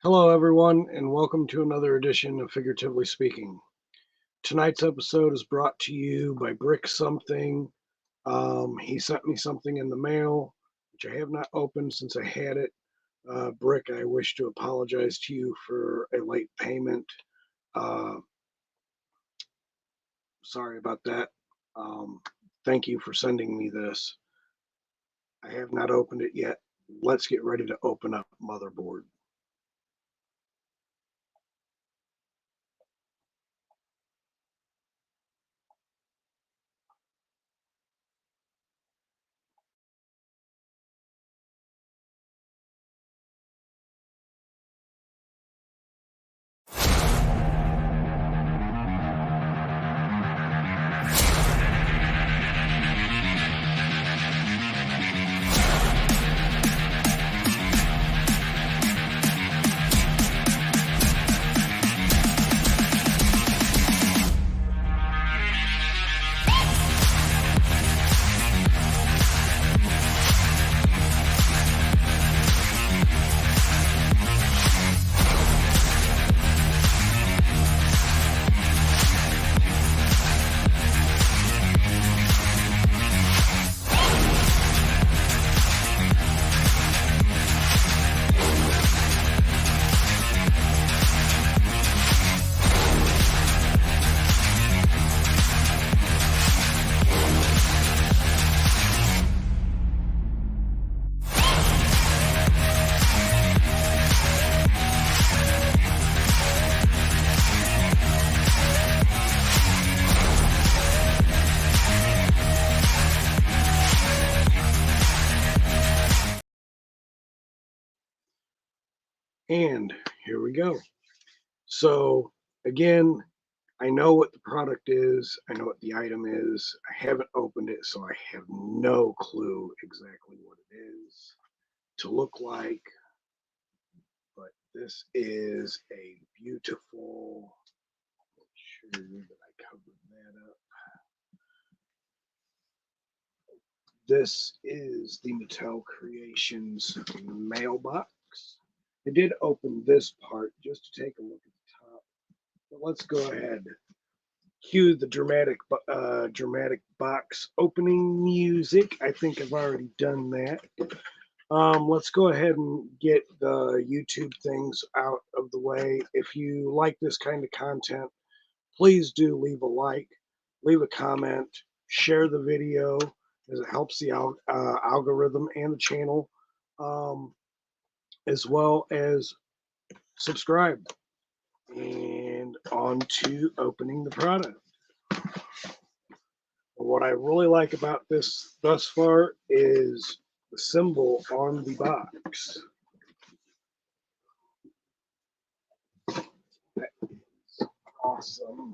Hello, everyone, and welcome to another edition of Figuratively Speaking. Tonight's episode is brought to you by Brick Something. He sent me something in the mail, which I have not opened since I had it. Brick, I wish to apologize to you for a late payment. Uh, Sorry about that. Thank you for sending me this. I have not opened it yet. Let's get ready to open up Motherboard. And here we go. So again, I know what the product is. I know what the item is. I haven't opened it, so I have no clue exactly what it is to look like. But this is a beautiful, make sure that I covered that up. This is the Mattel Creations mailbox. I did open this part just to take a look at the top. But let's go ahead. Cue the dramatic box opening music. I think I've already done that. Let's go ahead and get the YouTube things out of the way. If you like this kind of content, please do leave a like, leave a comment, share the video, as it helps the algorithm and the channel, as well as subscribe. And on to opening the product. What I really like about this thus far is the symbol on the box. That is awesome.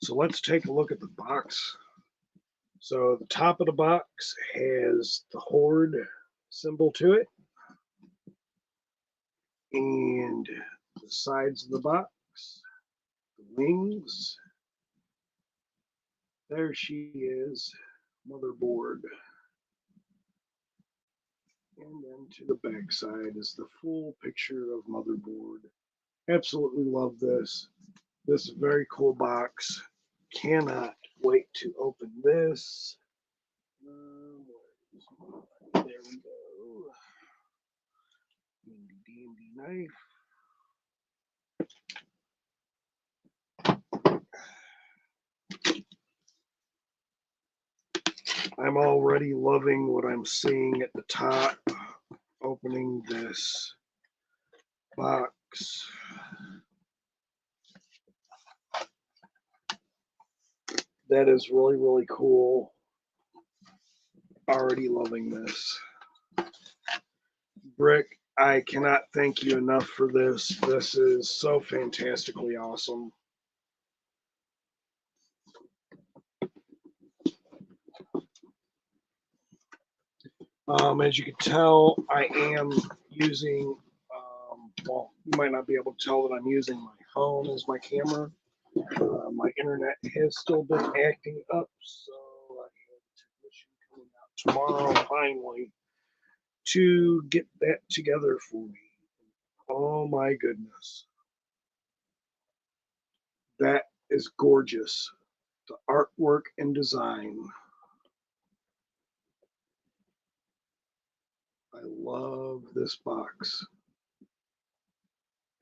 So let's take a look at the box. So the top of the box has the Horde symbol to it. And the sides of the box, the wings. There she is, Motherboard. And then to the back side is the full picture of Motherboard. Absolutely love this. This is a very cool box. Cannot wait to open this. There we go. Handy dandy knife. I'm already loving what I'm seeing at the top. Opening this box. That is really, really cool. Already loving this. Brick, I cannot thank you enough for this. This is so fantastically awesome. As you can tell, I am using, well, you might not be able to tell that I'm using my phone as my camera. My internet has still been acting up, so I have a technician coming out tomorrow finally to get that together for me. Oh my goodness. That is gorgeous. The artwork and design. I love this box.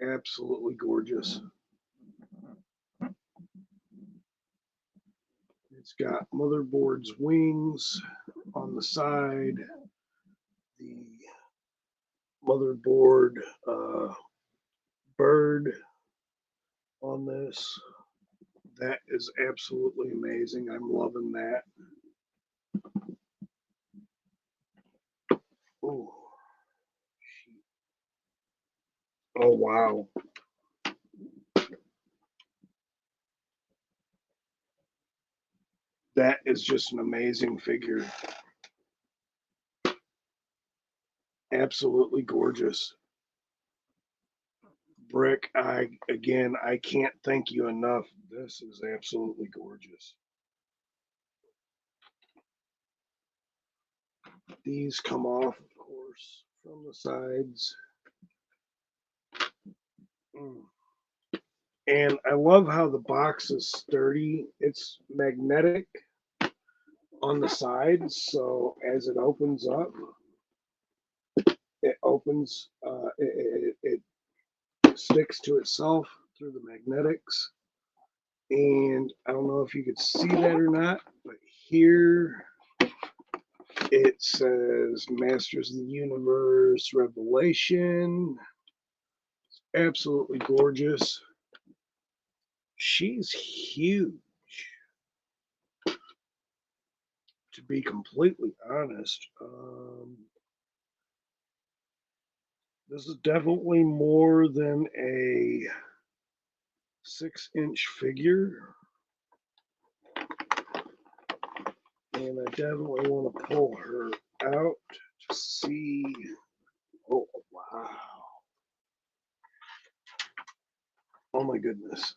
Absolutely gorgeous. It's got Motherboard's wings on the side, the Motherboard bird on this. That is absolutely amazing. I'm loving that. Oh, oh wow. That is just an amazing figure. Absolutely gorgeous. Brick, I can't thank you enough. This is absolutely gorgeous. These come off, of course, from the sides. And I love how the box is sturdy. It's magnetic on the sides, so as it opens up, it opens, it sticks to itself through the magnetics. And I don't know if you could see that or not, but here it says Masters of the Universe Revelation. It's absolutely gorgeous. She's huge. To be completely honest, this is definitely more than a 6-inch figure. And I definitely want to pull her out to see. Oh, wow. Oh, my goodness.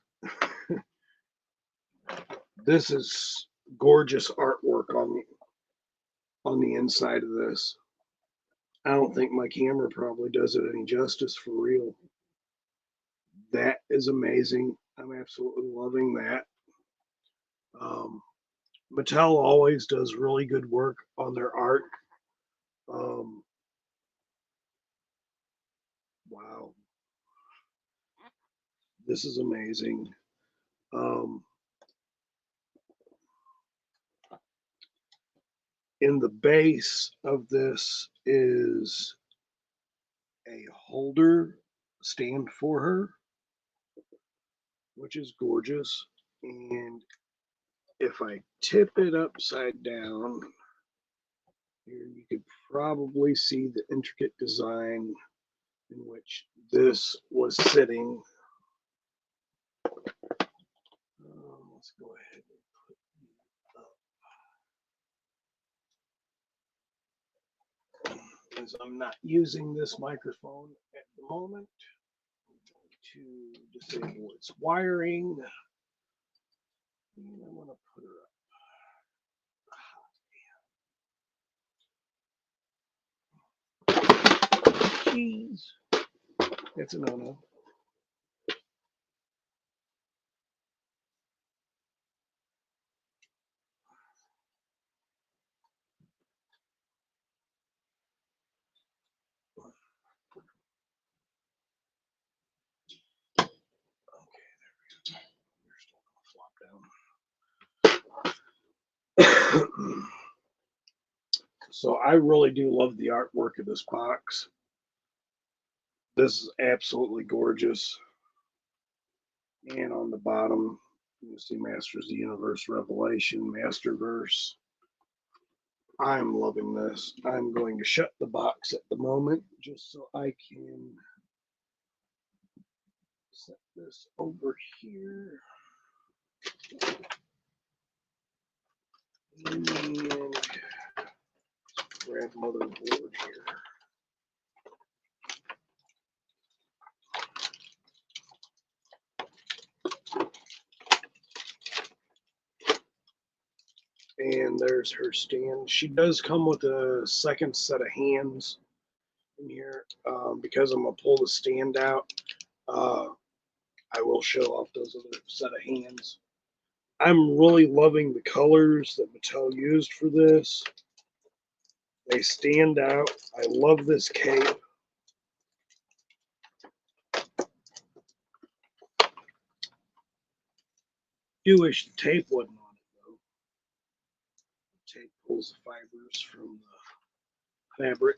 This is gorgeous artwork on the inside of this. I don't think my camera probably does it any justice for real. That is amazing. I'm absolutely loving that. Mattel always does really good work on their art. Wow. This is amazing. In the base of this is a holder stand for her, which is gorgeous. And if I tip it upside down, here you could probably see the intricate design in which this was sitting. Let's go ahead and put it up. As I'm not using this microphone at the moment, to disable its wiring. And I'm going to put her up. Jeez. It's a no-no. Okay, there we go. You're still going to flop down. So I really do love the artwork of this box. This is absolutely gorgeous. And on the bottom, you see Masters of the Universe Revelation, Masterverse. I'm loving this. I'm going to shut the box at the moment just so I can set this over here. And grab Motherboard here. And there's her stand. She does come with a second set of hands in here. Because I'm going to pull the stand out, I will show off those other set of hands. I'm really loving the colors that Mattel used for this. They stand out. I love this cape. Do wish the tape wasn't on it though. The tape pulls the fibers from the fabric.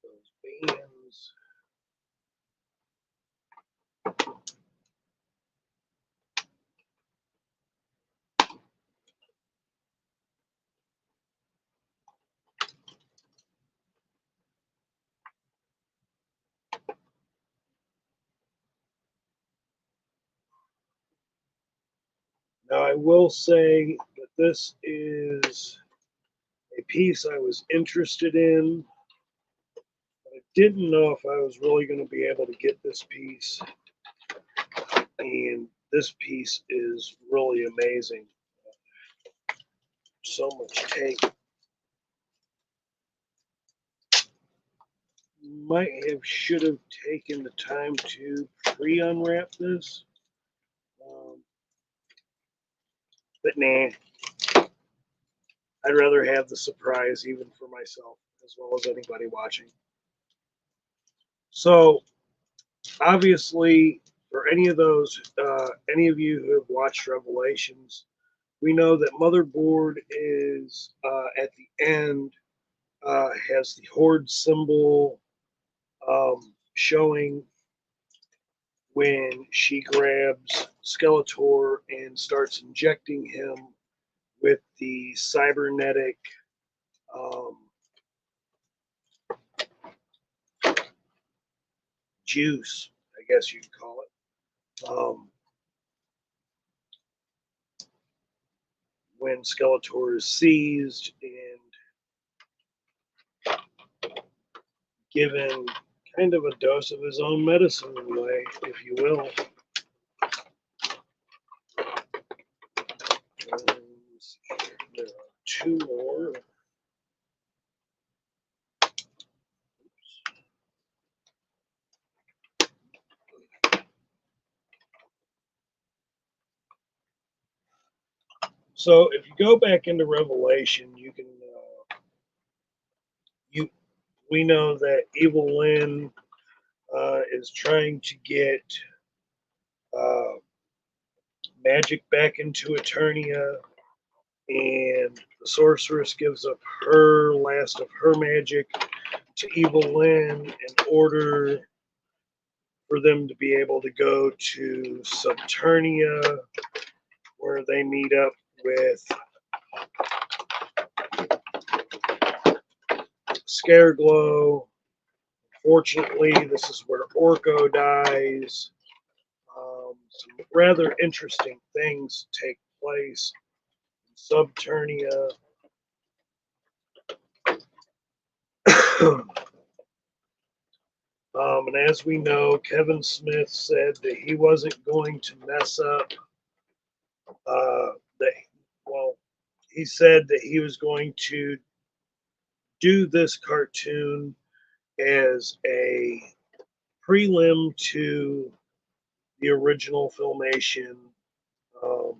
Those bands. Now I will say that this is a piece I was interested in. But I didn't know if I was really going to be able to get this piece. And this piece is really amazing. So much tape. Should have taken the time to pre-unwrap this. But nah, I'd rather have the surprise even for myself as well as anybody watching. So obviously, for any of any of you who have watched Revelations, we know that Motherboard is at the end has the Horde symbol showing when she grabs Skeletor and starts injecting him with the cybernetic um, juice, I guess you'd call it. When Skeletor is seized and given kind of a dose of his own medicine in a way, if you will. There are two more. So if you go back into Revelation, you can we know that Evil Lynn is trying to get uh, magic back into Eternia, and the sorceress gives up her last of her magic to Evil Lynn in order for them to be able to go to Saturnia, where they meet up with Scareglow. Fortunately, this is where Orko dies. Some rather interesting things take place in Subternia. And as we know, Kevin Smith said that he wasn't going to mess up. Well, he said that he was going to do this cartoon as a prelim to the original um,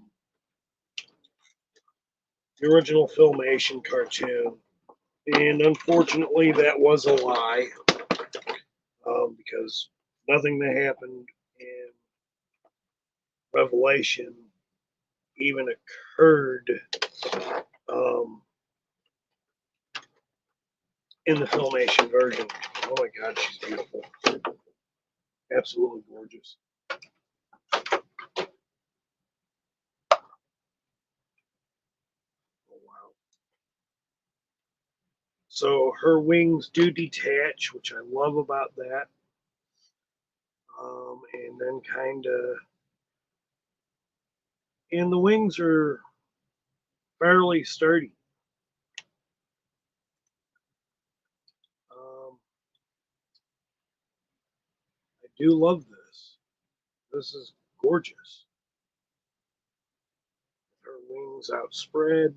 cartoon, and unfortunately, that was a lie because nothing that happened in Revelation even occurred um, in the Filmation version. Oh my God, she's beautiful. Absolutely gorgeous. Oh, wow. So her wings do detach, which I love about that. And then kind of, and the wings are fairly sturdy. I do love this. This is gorgeous. Her wings outspread.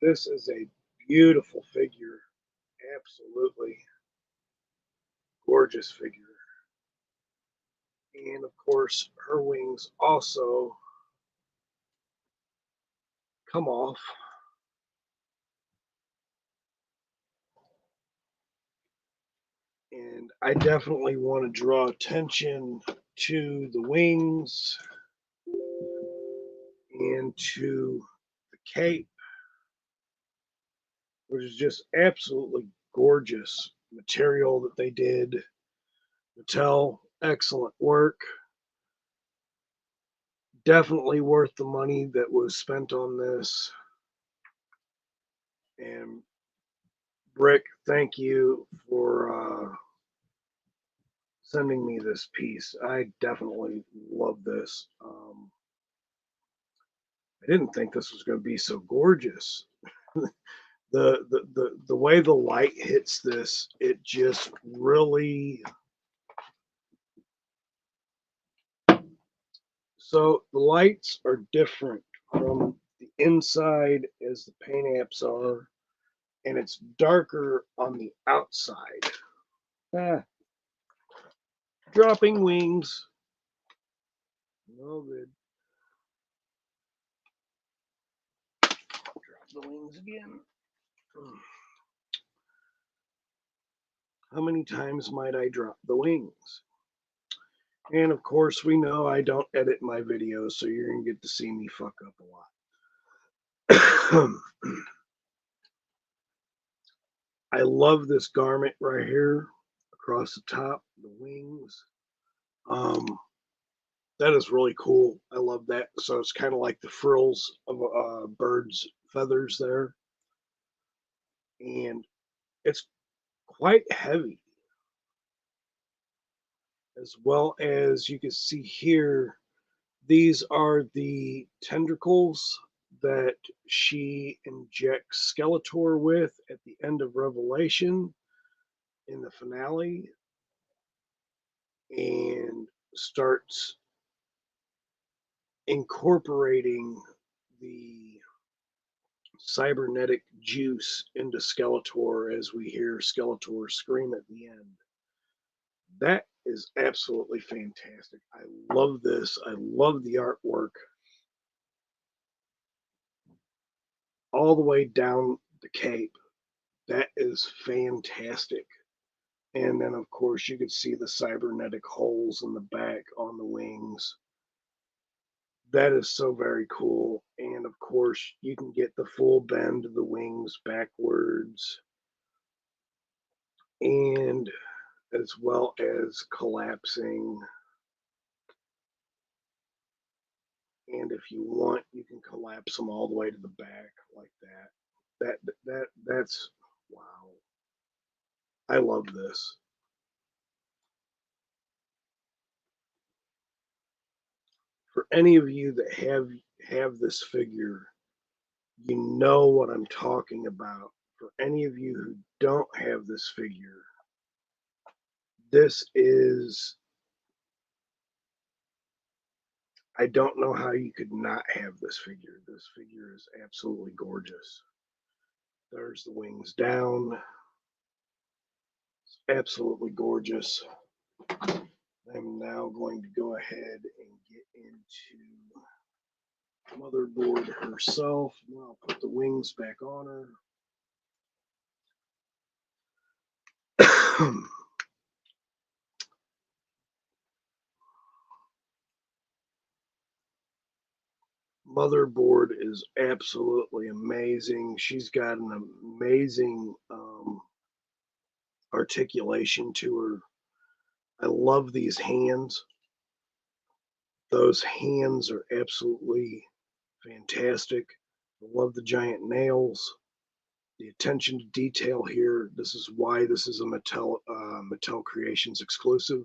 This is a beautiful figure. Absolutely gorgeous figure. And of course, her wings also come off. And I definitely want to draw attention to the wings and to the cape, which is just absolutely gorgeous material that they did. Mattel, excellent work. Definitely worth the money that was spent on this. And Brick, thank you for sending me this piece. I definitely love this. I didn't think this was going to be so gorgeous. The way the light hits this, it just really. So the lights are different from the inside as the paint apps are, and it's darker on the outside. Ah, dropping wings. No good. Drop the wings again. How many times might I drop the wings? And of course, we know I don't edit my videos, so you're going to get to see me fuck up a lot. I love this garment right here across the top, the wings. That is really cool. I love that. So it's kind of like the frills of a bird's feathers there. And it's quite heavy. As well as you can see here, these are the tentacles that she injects Skeletor with at the end of Revelation in the finale and starts incorporating the cybernetic juice into Skeletor as we hear Skeletor scream at the end. That is absolutely fantastic. I love this. I love the artwork. All the way down the cape. That is fantastic. And then, of course, you could see the cybernetic holes in the back on the wings. That is so very cool. And of course, you can get the full bend of the wings backwards, and as well as collapsing. And if you want, you can collapse them all the way to the back like that. That's wow. I love this. For any of you that have this figure, you know what I'm talking about. For any of you who don't have this figure, this is, I don't know how you could not have this figure. This figure is absolutely gorgeous. There's the wings down. It's absolutely gorgeous. I'm now going to go ahead and get into Motherboard herself. Now I'll put the wings back on her. Motherboard is absolutely amazing. She's got an amazing articulation to her. I love these hands. Those hands are absolutely fantastic. I love the giant nails. The attention to detail here. This is why this is a Mattel Mattel Creations exclusive.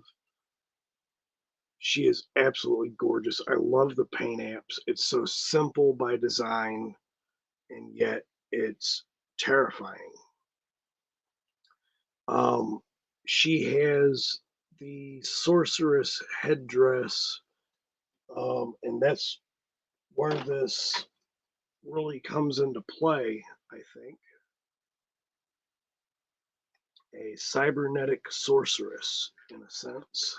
She is absolutely gorgeous. I love the paint apps. It's so simple by design, and yet it's terrifying. Um, she has the sorceress headdress, and that's where this really comes into play, I think. A cybernetic sorceress, in a sense.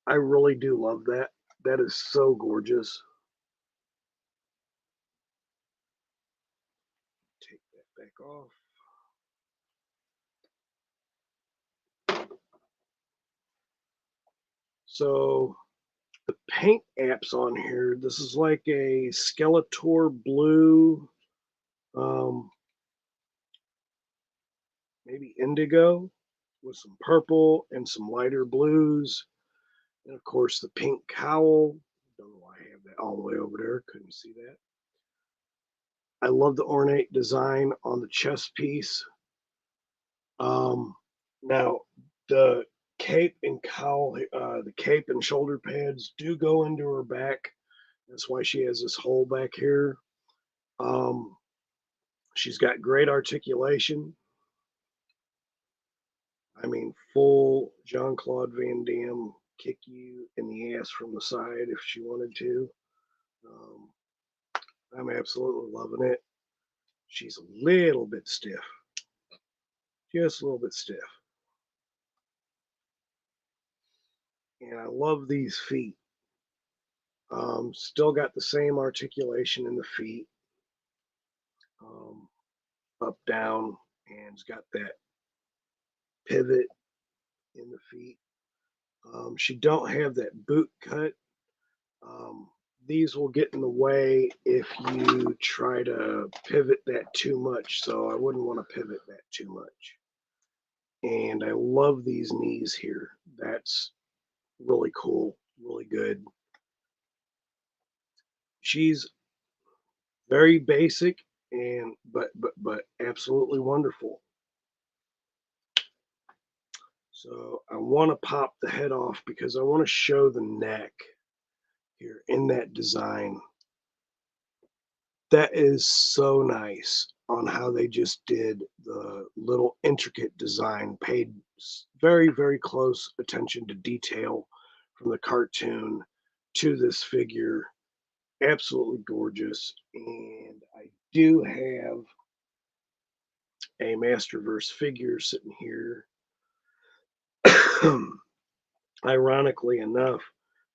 I really do love that. That is so gorgeous. Take that back off. So the paint apps on here, this is like a Skeletor blue, um, maybe indigo, with some purple and some lighter blues. And of course the pink cowl. Don't know why I have that all the way over there. Couldn't see that. I love the ornate design on the chest piece. Now the cape and cowl, the cape and shoulder pads do go into her back. That's why she has this hole back here. Um, she's got great articulation. I mean, full Jean-Claude Van Damme, kick you in the ass from the side if she wanted to. Um, I'm absolutely loving it. She's a little bit stiff, just a little bit stiff. And I love these feet. Still got the same articulation in the feet, up, down, and it's got that pivot in the feet. She don't have that boot cut. Um, these will get in the way if you try to pivot that too much, so I wouldn't want to pivot that too much. And I love these knees here. That's really cool, really good. She's very basic and but absolutely wonderful. So I want to pop the head off because I want to show the neck here in that design. That is so nice on how they just did the little intricate design, paid very, very close attention to detail from the cartoon to this figure. Absolutely gorgeous. And I do have a Masterverse figure sitting here. Ironically enough,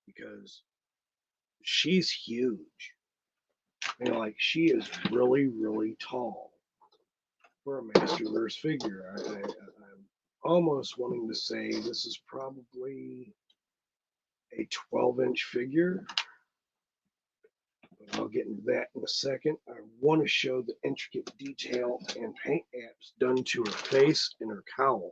because she's huge. You know, like she is really, really tall for a Masterverse figure. I'm almost wanting to say this is probably a 12-inch figure, but I'll get into that in a second. I want to show the intricate detail and paint apps done to her face and her cowl.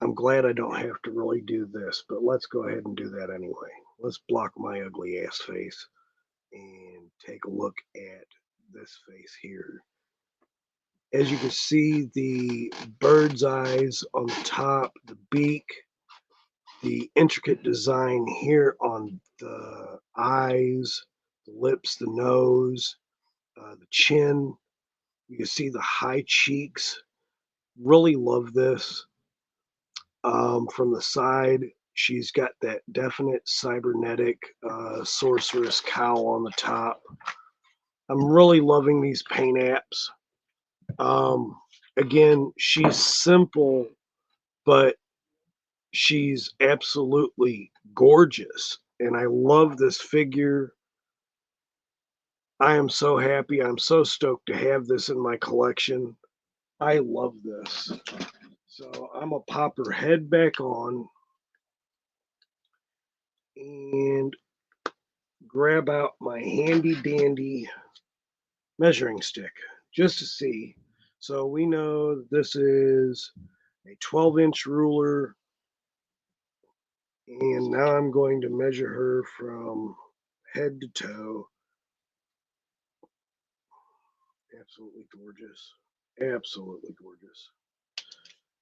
I'm glad I don't have to really do this, but let's go ahead and do that anyway. Let's block my ugly ass face and take a look at this face here. As you can see, the bird's eyes on the top, the beak, the intricate design here on the eyes, the lips, the nose, the chin. You can see the high cheeks. Really love this. From the side, she's got that definite cybernetic sorceress cowl on the top. I'm really loving these paint apps. Again, she's simple, but she's absolutely gorgeous. And I love this figure. I am so happy. I'm so stoked to have this in my collection. I love this. So I'm going to pop her head back on and grab out my handy dandy measuring stick just to see. So we know this is a 12-inch ruler And now I'm going to measure her from head to toe. Absolutely gorgeous. Absolutely gorgeous.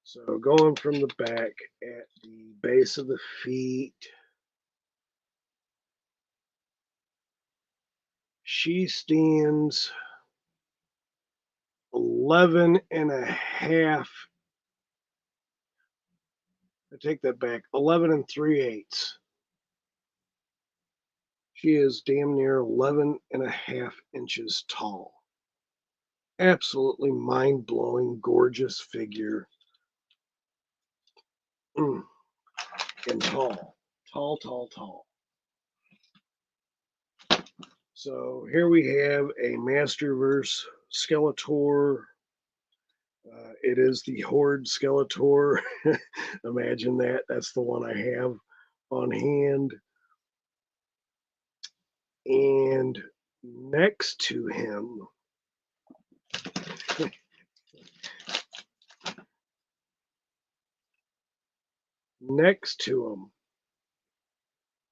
So going from the back at the base of the feet, she stands 11 and a half. I take that back. 11 and 3/8. She is damn near 11 and a half inches tall. Absolutely mind-blowing, gorgeous figure. And tall. Tall, tall, tall. So here we have a Masterverse Skeletor. It is the Horde Skeletor. Imagine that. That's the one I have on hand. And next to him,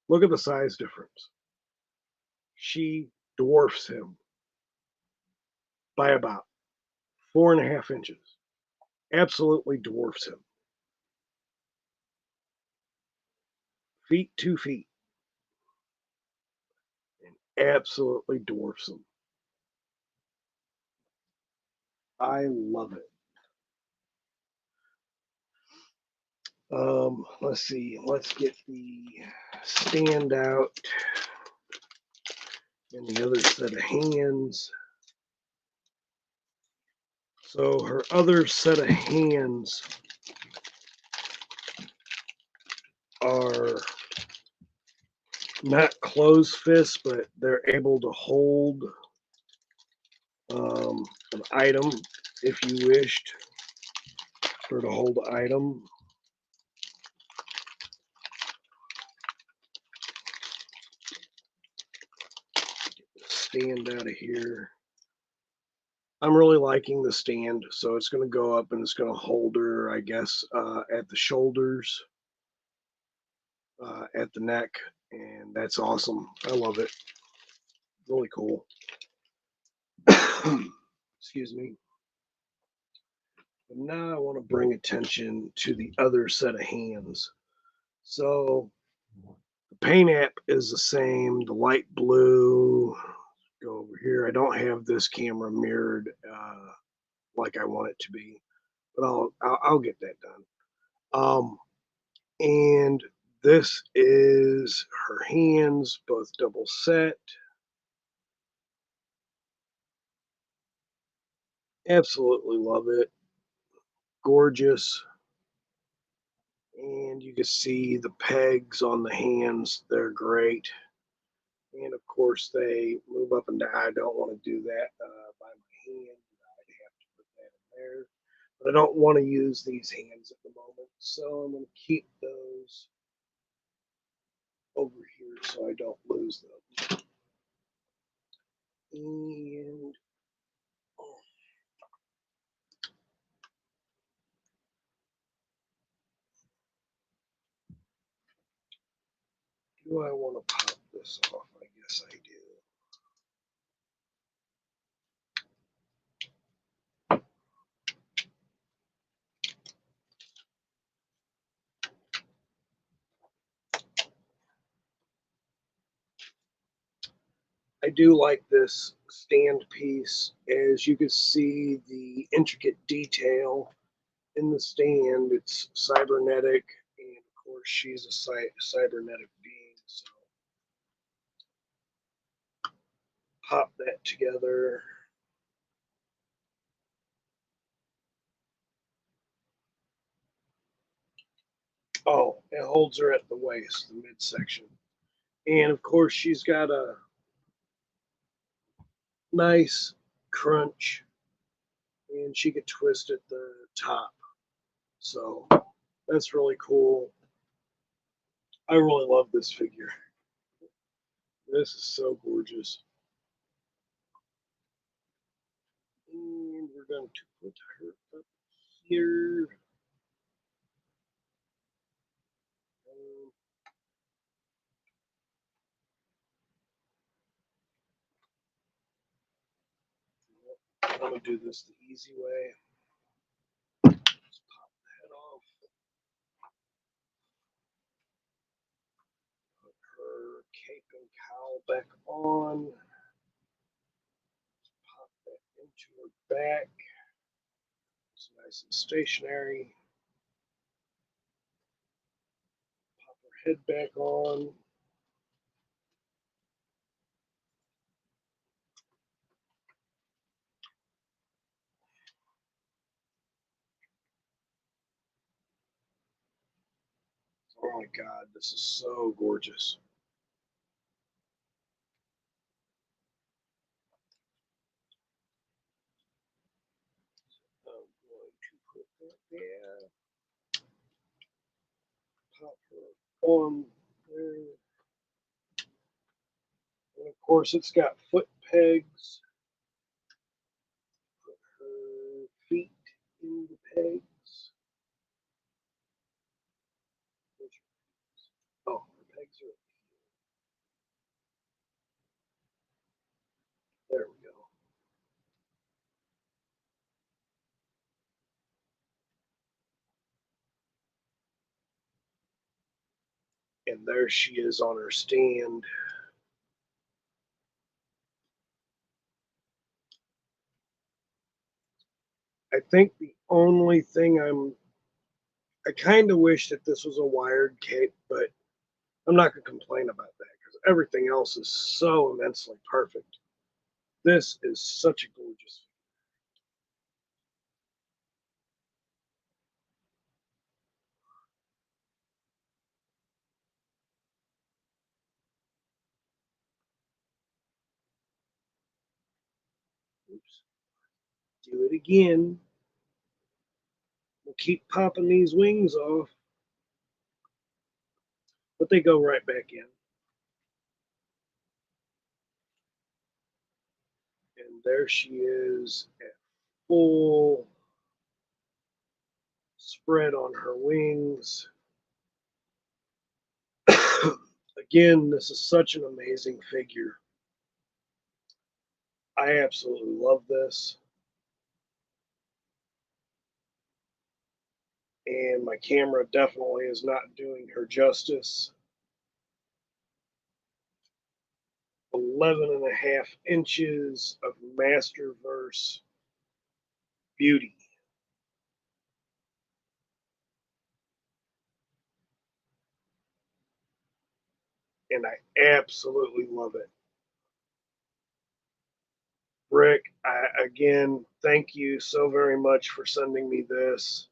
look at the size difference. She dwarfs him by about 4.5 inches. Absolutely dwarfs him. Feet, 2 feet. And absolutely dwarfs him. I love it. Let's see. Let's get the stand out and the other set of hands. So her other set of hands are not closed fists, but they're able to hold an item if you wished her to hold the item. Stand out of here. I'm really liking the stand, so it's going to go up and it's going to hold her, I guess, at the shoulders, at the neck, and that's awesome. I love it. Really cool. Excuse me. But now I want to bring attention to the other set of hands. So the paint app is the same, the light blue. Go over here. I don't have this camera mirrored like I want it to be, but I'll get that done. And this is her hands, both double set. Absolutely love it. Gorgeous. And you can see the pegs on the hands. They're great. And of course, they move up and down. I don't want to do that by my hand. I'd have to put that in there. But I don't want to use these hands at the moment. So I'm going to keep those over here so I don't lose them. And do I want to pop this off? I guess I do. I do like this stand piece. As you can see, the intricate detail in the stand. It's cybernetic, and of course, she's a cybernetic being. So pop that together. Oh, it holds her at the waist, the midsection. And of course, she's got a nice crunch, and she could twist at the top. So that's really cool. I really love this figure. This is so gorgeous. And we're going to put her up here. I'm going to do this the easy way. Just pop the head off. Put her cape and cowl back on. Pop that into her back. It's nice and stationary. Pop her head back on. Oh my God, this is so gorgeous. I'm going to put that there. Pop her on there. And of course, it's got foot pegs. Put her feet in the pegs. Oh, her pegs are there. We go. And there she is on her stand. I think the only thing I kind of wish that this was a wired cape, but I'm not going to complain about that because everything else is so immensely perfect. This is such a gorgeous. Oops. Do it again. We'll keep popping these wings off, but they go right back in. And there she is at full spread on her wings. Again, this is such an amazing figure. I absolutely love this. And my camera definitely is not doing her justice. 11.5 inches of Masterverse beauty. And I absolutely love it. Rick, again, thank you so very much for sending me this.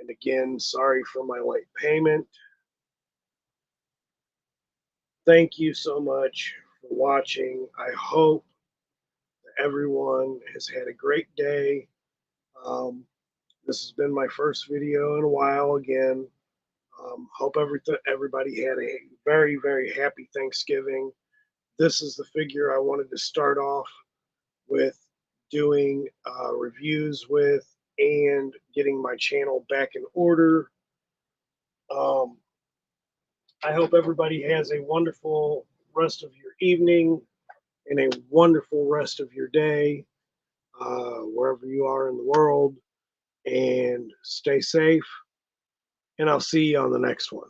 And again, sorry for my late payment. Thank you so much for watching. I hope that everyone has had a great day. This has been my first video in a while again. Hope everybody had a very, very happy Thanksgiving. This is the figure I wanted to start off with doing reviews with and getting my channel back in order. I hope everybody has a wonderful rest of your evening and a wonderful rest of your day, wherever you are in the world, and stay safe. And I'll see you on the next one.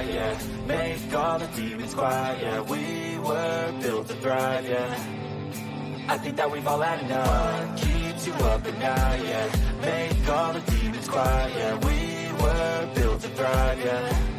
Yeah, make all the demons quiet. Yeah, we were built to thrive. Yeah, I think that we've all had enough. What keeps you up at night? Yeah, make all the demons quiet. Yeah, we were built to thrive. Yeah.